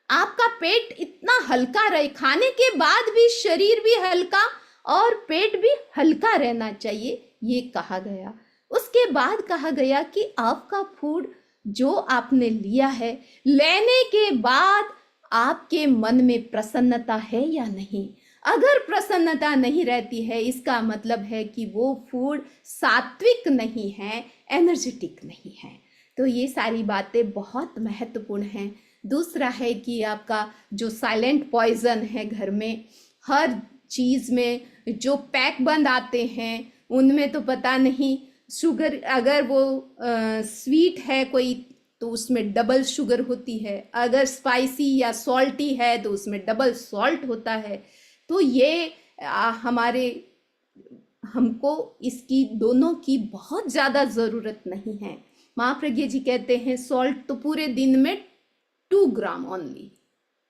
आपका पेट इतना हल्का रहे, खाने के बाद भी शरीर भी हल्का और पेट भी हल्का रहना चाहिए, ये कहा गया। उसके बाद कहा गया कि आपका फूड जो आपने लिया है, लेने के बाद आपके मन में प्रसन्नता है या नहीं। अगर प्रसन्नता नहीं रहती है, इसका मतलब है कि वो फूड सात्विक नहीं है, एनर्जेटिक नहीं है। तो ये सारी बातें बहुत महत्वपूर्ण हैं। दूसरा है कि आपका जो साइलेंट पॉइजन है घर में, हर चीज़ में जो पैक बंद आते हैं उनमें तो पता नहीं शुगर, अगर वो स्वीट है कोई तो उसमें डबल शुगर होती है, अगर स्पाइसी या सॉल्टी है तो उसमें डबल सॉल्ट होता है। तो ये हमको इसकी दोनों की बहुत ज़्यादा ज़रूरत नहीं है। महाप्रज्ञा जी कहते हैं सॉल्ट तो पूरे दिन में 2 ग्राम ओनली,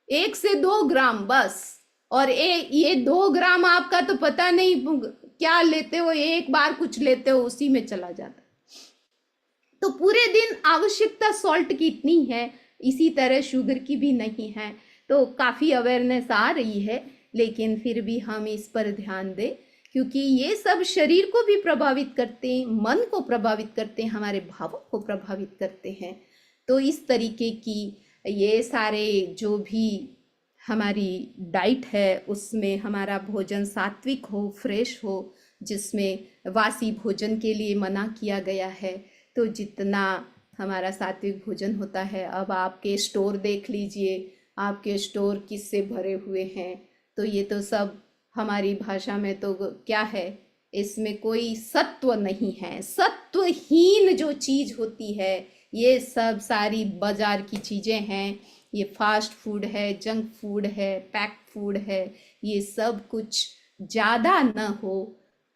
1 से 2 ग्राम बस। और ये 2 ग्राम आपका तो पता नहीं क्या लेते हो, एक बार कुछ लेते हो उसी में चला जाता। तो पूरे दिन आवश्यकता सॉल्ट की इतनी है, इसी तरह शुगर की भी नहीं है। तो काफ़ी अवेयरनेस आ रही है, लेकिन फिर भी हम इस पर ध्यान दें, क्योंकि ये सब शरीर को भी प्रभावित करते हैं, मन को प्रभावित करते हैं, हमारे भावों को प्रभावित करते हैं। तो इस तरीके की ये सारे जो भी हमारी डाइट है उसमें हमारा भोजन सात्विक हो, फ्रेश हो, जिसमें वासी भोजन के लिए मना किया गया है। तो जितना हमारा सात्विक भोजन होता है, अब आपके स्टोर देख लीजिए, आपके स्टोर किससे भरे हुए हैं। तो ये तो सब हमारी भाषा में तो क्या है, इसमें कोई सत्व नहीं है। सत्वहीन जो चीज़ होती है ये सब सारी बाजार की चीज़ें हैं, ये फास्ट फूड है, जंक फूड है, पैक फूड है, ये सब कुछ ज़्यादा न हो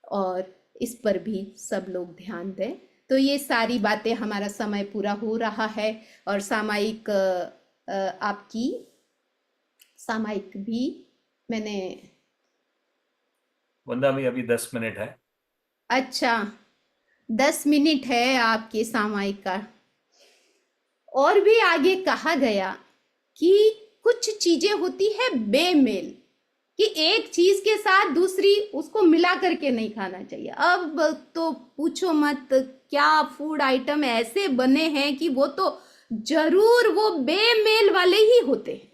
और इस पर भी सब लोग ध्यान दें। तो ये सारी बातें, हमारा समय पूरा हो रहा है और सामायिक आपकी सामायिक भी मैंने वंदा भी अभी 10 मिनट है। अच्छा 10 मिनट है आपके सामायिक का। और भी आगे कहा गया कि कुछ चीजें होती है बेमेल, कि एक चीज के साथ दूसरी उसको मिला करके नहीं खाना चाहिए। अब तो पूछो मत, क्या फूड आइटम ऐसे बने हैं कि वो तो जरूर वो बेमेल वाले ही होते हैं।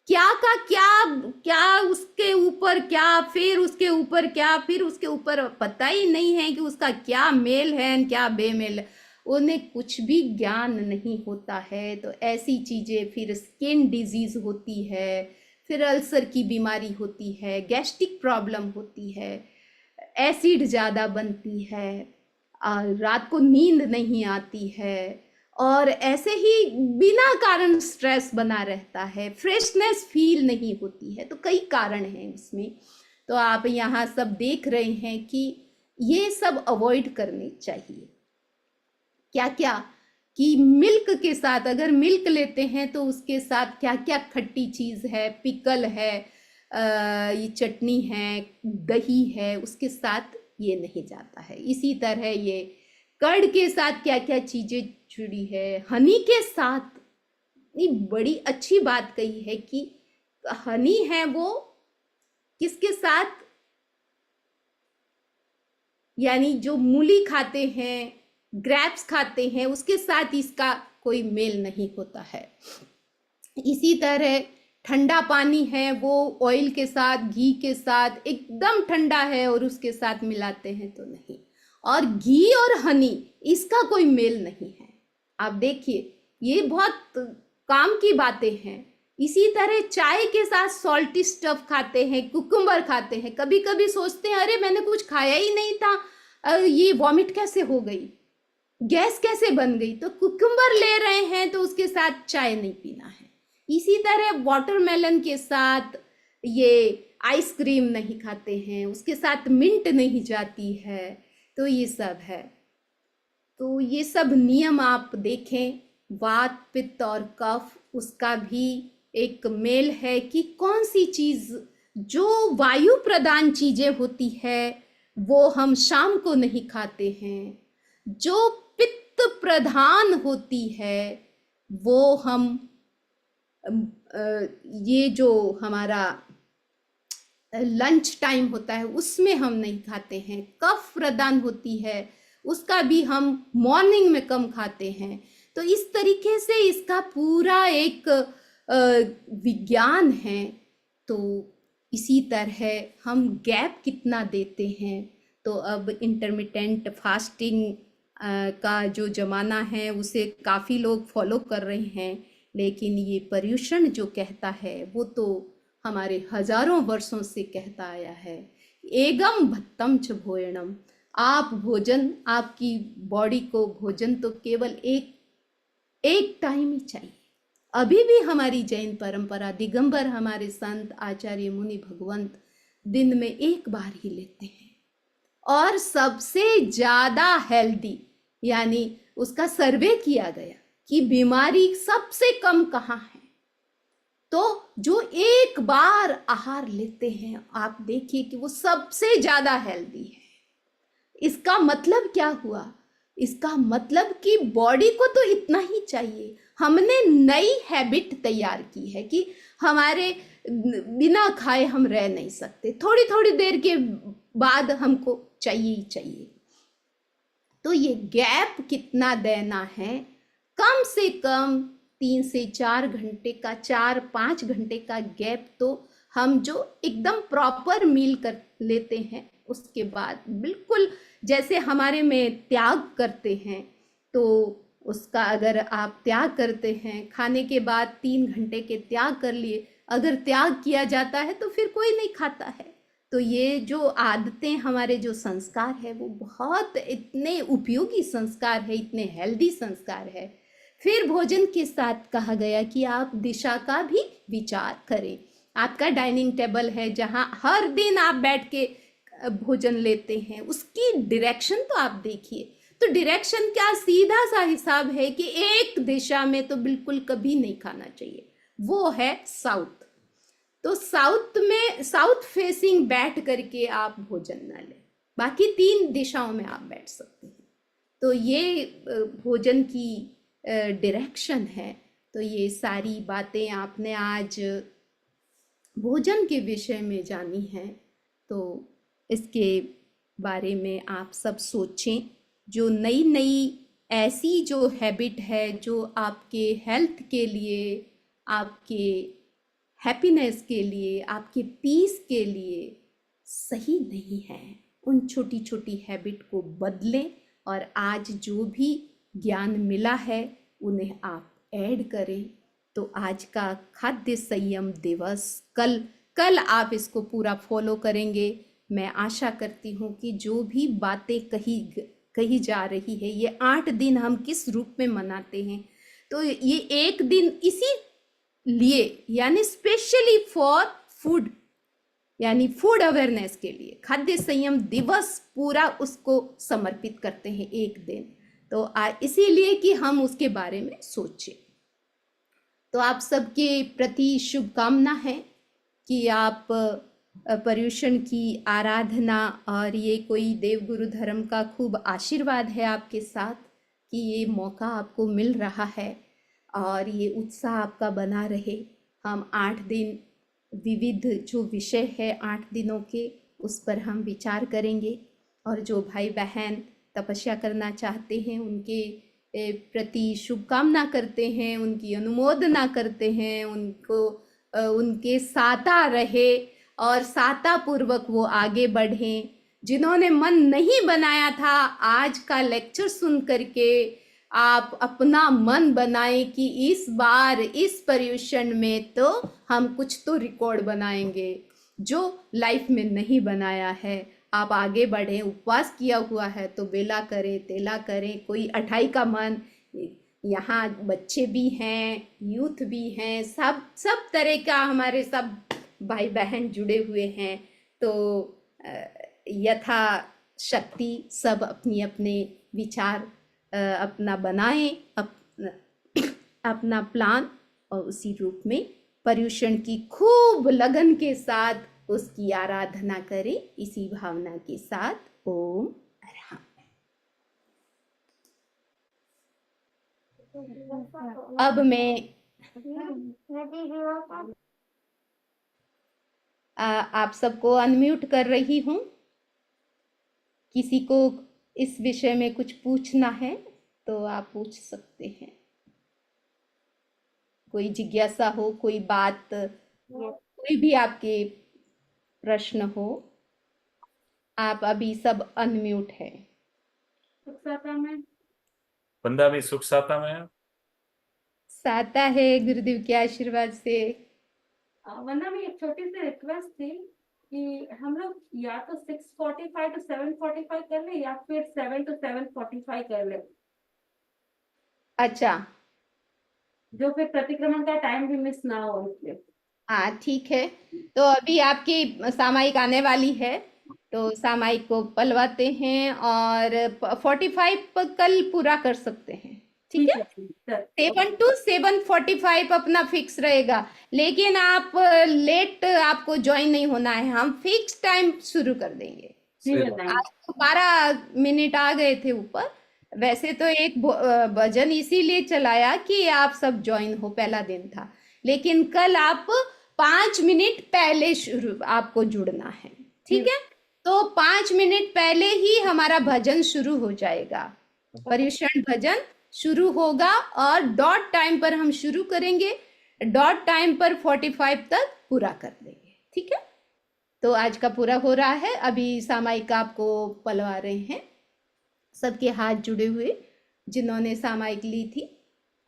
क्या का क्या, क्या उसके ऊपर क्या, फिर उसके ऊपर क्या, फिर उसके ऊपर पता ही नहीं है कि उसका क्या मेल है क्या बेमेल है। उन्हें कुछ भी ज्ञान नहीं होता है। तो ऐसी चीज़ें, फिर स्किन डिजीज होती है, फिर अल्सर की बीमारी होती है, गैस्ट्रिक प्रॉब्लम होती है, एसिड ज़्यादा बनती है, रात को नींद नहीं आती है, और ऐसे ही बिना कारण स्ट्रेस बना रहता है, फ्रेशनेस फील नहीं होती है। तो कई कारण हैं उसमें। तो आप यहाँ सब देख रहे हैं कि ये सब अवॉइड करने चाहिए। क्या क्या, कि मिल्क के साथ, अगर मिल्क लेते हैं तो उसके साथ क्या क्या खट्टी चीज़ है, पिकल है, ये चटनी है, दही है, उसके साथ ये नहीं जाता है। इसी तरह ये कर्ड के साथ क्या क्या चीज़ें जुड़ी है, हनी के साथ। ये बड़ी अच्छी बात कही है कि हनी है वो किसके साथ, यानी जो मूली खाते हैं, ग्रेप्स खाते हैं, उसके साथ इसका कोई मेल नहीं होता है। इसी तरह ठंडा पानी है, वो ऑयल के साथ, घी के साथ एकदम ठंडा है और उसके साथ मिलाते हैं तो नहीं। और घी और हनी, इसका कोई मेल नहीं है। आप देखिए, ये बहुत काम की बातें हैं। इसी तरह चाय के साथ सॉल्टी स्टफ खाते हैं, कुकुम्बर खाते हैं। कभी कभी सोचते हैं अरे मैंने कुछ खाया ही नहीं था, ये वॉमिट कैसे हो गई, गैस कैसे बन गई। तो कुकुम्बर ले रहे हैं तो उसके साथ चाय नहीं पीना है। इसी तरह वाटरमेलन के साथ ये आइसक्रीम नहीं खाते हैं, उसके साथ मिंट नहीं जाती है। तो ये सब है। तो ये सब नियम आप देखें। वात, पित्त और कफ, उसका भी एक मेल है कि कौन सी चीज़, जो वायु प्रदान चीज़ें होती है वो हम शाम को नहीं खाते हैं। जो पित्त प्रधान होती है वो हम ये जो हमारा लंच टाइम होता है उसमें हम नहीं खाते हैं। कफ प्रदान होती है उसका भी हम मॉर्निंग में कम खाते हैं। तो इस तरीके से इसका पूरा एक विज्ञान है। तो इसी तरह हम गैप कितना देते हैं। तो अब इंटरमिटेंट फास्टिंग का जो ज़माना है उसे काफ़ी लोग फॉलो कर रहे हैं, लेकिन ये पर्यूषण जो कहता है वो तो हमारे हजारों वर्षों से कहता आया है। एगम भत्तम च भोजनम, आप भोजन, आपकी बॉडी को भोजन तो केवल एक टाइम ही चाहिए। अभी भी हमारी जैन परंपरा, दिगंबर हमारे संत आचार्य मुनि भगवंत दिन में एक बार ही लेते हैं। और सबसे ज्यादा हेल्दी, यानी उसका सर्वे किया गया कि बीमारी सबसे कम कहाँ है, तो जो एक बार आहार लेते हैं आप देखिए कि वो सबसे ज्यादा हेल्दी है। इसका मतलब क्या हुआ, इसका मतलब कि बॉडी को तो इतना ही चाहिए। हमने नई हैबिट तैयार की है कि हमारे बिना खाए हम रह नहीं सकते, थोड़ी थोड़ी देर के बाद हमको चाहिए ही चाहिए। तो ये गैप कितना देना है, कम से कम 3 से 4 घंटे का, 4-5 घंटे का गैप तो हम जो एकदम प्रॉपर मील कर लेते हैं उसके बाद बिल्कुल जैसे हमारे में त्याग करते हैं, तो उसका अगर आप त्याग करते हैं खाने के बाद 3 घंटे के त्याग कर लिए, अगर त्याग किया जाता है तो फिर कोई नहीं खाता है। तो ये जो आदतें, हमारे जो संस्कार है, वो बहुत इतने उपयोगी संस्कार है, इतने हेल्दी संस्कार है। फिर भोजन के साथ कहा गया कि आप दिशा का भी विचार करें। आपका डाइनिंग टेबल है जहाँ हर दिन आप बैठ के भोजन लेते हैं, उसकी डायरेक्शन तो आप देखिए। तो डायरेक्शन क्या, सीधा सा हिसाब है कि एक दिशा में तो बिल्कुल कभी नहीं खाना चाहिए, वो है साउथ। तो साउथ में, साउथ फेसिंग बैठ करके आप भोजन ना लें, बाकी 3 दिशाओं में आप बैठ सकते हैं। तो ये भोजन की डायरेक्शन है। तो ये सारी बातें आपने आज भोजन के विषय में जानी हैं। तो इसके बारे में आप सब सोचें। जो नई नई ऐसी जो हैबिट है जो आपके हेल्थ के लिए, आपके हैप्पीनेस के लिए, आपके पीस के लिए सही नहीं है, उन छोटी छोटी हैबिट को बदलें और आज जो भी ज्ञान मिला है उन्हें आप ऐड करें। तो आज का खाद्य संयम दिवस, कल आप इसको पूरा फॉलो करेंगे। मैं आशा करती हूँ कि जो भी बातें कही जा रही है, ये 8 दिन हम किस रूप में मनाते हैं, तो ये एक दिन इसी लिए, यानी स्पेशली फॉर फूड, यानी फूड अवेयरनेस के लिए खाद्य संयम दिवस पूरा उसको समर्पित करते हैं एक दिन। तो इसीलिए कि हम उसके बारे में सोचें। तो आप सबके प्रति शुभकामना है कि आप पर्युषण की आराधना, और ये कोई देवगुरु धर्म का खूब आशीर्वाद है आपके साथ कि ये मौका आपको मिल रहा है और ये उत्साह आपका बना रहे। हम 8 दिन विविध जो विषय है 8 दिनों के, उस पर हम विचार करेंगे। और जो भाई बहन तपस्या करना चाहते हैं उनके प्रति शुभकामना करते हैं, उनकी अनुमोदना करते हैं, उनको उनके साता रहे और साता पूर्वक वो आगे बढ़ें। जिन्होंने मन नहीं बनाया था, आज का लेक्चर सुन करके आप अपना मन बनाएं कि इस बार इस पर्युषण में तो हम कुछ तो रिकॉर्ड बनाएंगे। जो लाइफ में नहीं बनाया है, आप आगे बढ़ें। उपवास किया हुआ है तो बेला करें, तेला करें। कोई 28 का मन, यहाँ बच्चे भी हैं, यूथ भी हैं, सब तरह का हमारे सब भाई बहन जुड़े हुए हैं। तो यथा शक्ति सब अपनी अपने विचार अपना बनाएं, अपना प्लान, और उसी रूप में पर्युषण की खूब लगन के साथ उसकी आराधना करें, इसी भावना के साथ। ओम अरहम। अब मैं आप सबको अनम्यूट कर रही हूँ। किसी को इस विषय में कुछ पूछना है तो आप पूछ सकते हैं। कोई जिज्ञासा हो, कोई बात, कोई भी आपके प्रश्न हो, आप अभी सब अनम्यूट है। बंदा भी सुख साता में साता है गुरुदेव के आशीर्वाद से। वरना में एक छोटी सी रिक्वेस्ट थी कि हम लोग या तो 6:45 to 7:45 कर ले, या फिर 7 to 7:45 कर ले, अच्छा, जो फिर प्रतिक्रमण का टाइम भी मिस ना हो इसलिए। हाँ ठीक है। तो अभी आपकी सामायिक आने वाली है, तो सामायिक को पलवाते हैं और 45 पर कल पूरा कर सकते हैं। ठीक है, 7 to 7:45 अपना फिक्स रहेगा। लेकिन आप लेट आपको ज्वाइन नहीं होना है, हम फिक्स टाइम शुरू कर देंगे। आज तो 12 मिनट आ गए थे ऊपर। वैसे तो एक भजन इसीलिए चलाया कि आप सब ज्वाइन हो, पहला दिन था। लेकिन कल आप 5 मिनट पहले शुरू आपको जुड़ना है। ठीक है, तो 5 मिनट पहले ही हमारा भजन शुरू हो जाएगा। पर्युषण भजन शुरू होगा और डॉट टाइम पर हम शुरू करेंगे, डॉट टाइम पर 45 तक पूरा कर देंगे। ठीक है, तो आज का पूरा हो रहा है। अभी सामायिक आपको पलवा रहे हैं, सबके हाथ जुड़े हुए जिन्होंने सामायिक ली थी।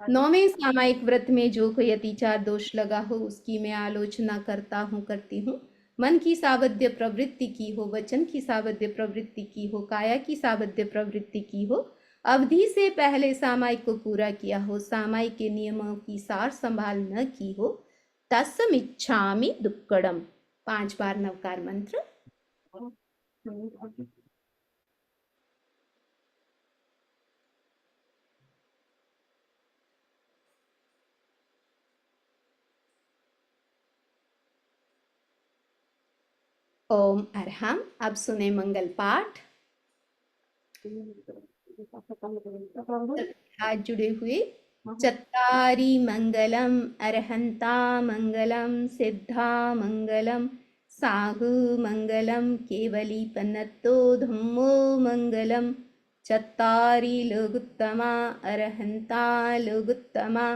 9वें सामायिक व्रत में जो कोई अतिचार दोष लगा हो उसकी मैं आलोचना करता हूँ, करती हूँ। मन की सावध्य प्रवृत्ति की हो, वचन की सावध्य प्रवृत्ति की हो, काया की सावध्य प्रवृत्ति की हो, अवधि से पहले सामायिक को पूरा किया हो, सामायिक के नियमों की सार संभाल न की हो, तस्मिच्छामि दुक्कडम। 5 बार नवकार मंत्र। ओम अरहम। अब सुने मंगल पाठ। हाथ जुड़े हुए। चत्तारि मंगलम अरहंता मंगलम सिद्धा मंगलम साहु मंगलम केवली पन्नतो धम्मो मंगलम। चत्तारि लोगुत्तमा अरहंता लोगुत्तमा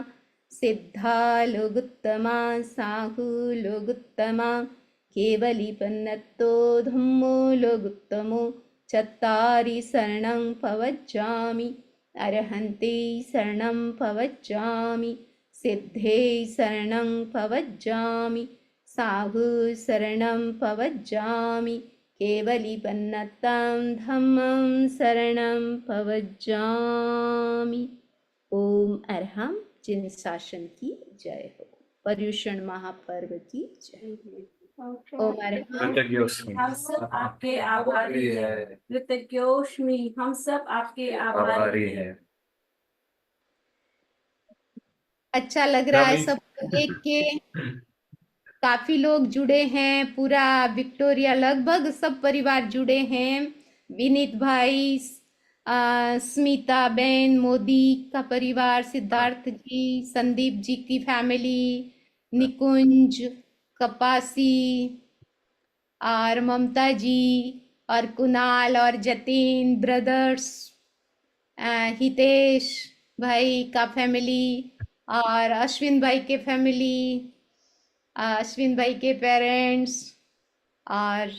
सिद्धा लोगुत्तमा साहु लोगुत्तमा केवली पन्नतो धम्मो लोगुत्तमो। चत्तारि शरणं पवज्जामि अरहन्ते शरणं पवज्जामि सिद्धे शरणं पवज्जामि साहु शरणं पवज्जामि केवली पन्नतं धम्मं शरणं पवज्जामि। ओम अरहम। जिन शासन की जय हो। पर्युषण महापर्व की जय। ओम अरहम। कृतज्ञोस्मि। हम सब आपके आभारी हैं। कृतज्ञोस्मि। हम सब आपके आभारी आभारी हैं। है। अच्छा लग रहा है रवि। सबको देख के। काफी लोग जुड़े हैं, पूरा विक्टोरिया लगभग सब परिवार जुड़े हैं। विनीत भाई, स्मिता बेन, मोदी का परिवार, सिद्धार्थ जी, संदीप जी की फैमिली, निकुंज, कपासी और ममता जी और कुणाल और जतीन ब्रदर्स, हितेश भाई का फैमिली और अश्विन भाई के फैमिली, अश्विन भाई के पेरेंट्स। और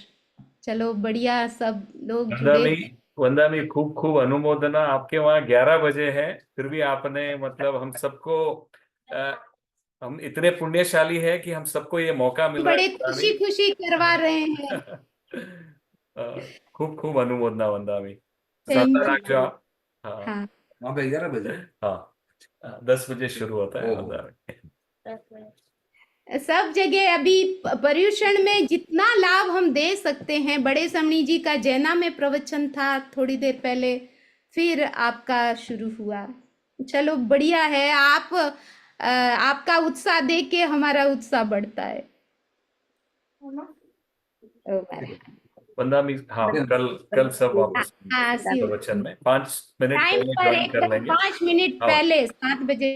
चलो बढ़िया सब लोग जुड़े। वंदामी खूब खूब अनुमोदना। आपके वहाँ 11 बजे है, फिर भी आपने मतलब हम सबको हम इतने पुण्यशाली है कि हम सबको ये मौका मिला बड़े है, खुशी खुशी करवा रहे हैं। खूब खूब अनुमोदना वंदामी। Thank Satara you. का। हाँ हाँ, वहाँ पे 11 बजे। हाँ, 10 बजे शुरू होता है ओहो। वंदामी। सब जगह अभी पर्युषण में जितना लाभ हम दे सकते हैं। बड़े समणी जी का जैना में प्रवचन था थोड़ी देर पहले, फिर आपका शुरू हुआ। चलो बढ़िया है। आपका उत्साह देख के हमारा उत्साह बढ़ता है। ओ महाराज। वंदामी, हाँ, कल सब वापस हाँ, प्रवचन में 5 मिनट टाइम पहले पर ज्वाइन कर एकदम लेंगे। 5 मिनट हाँ। पहले 7 बजे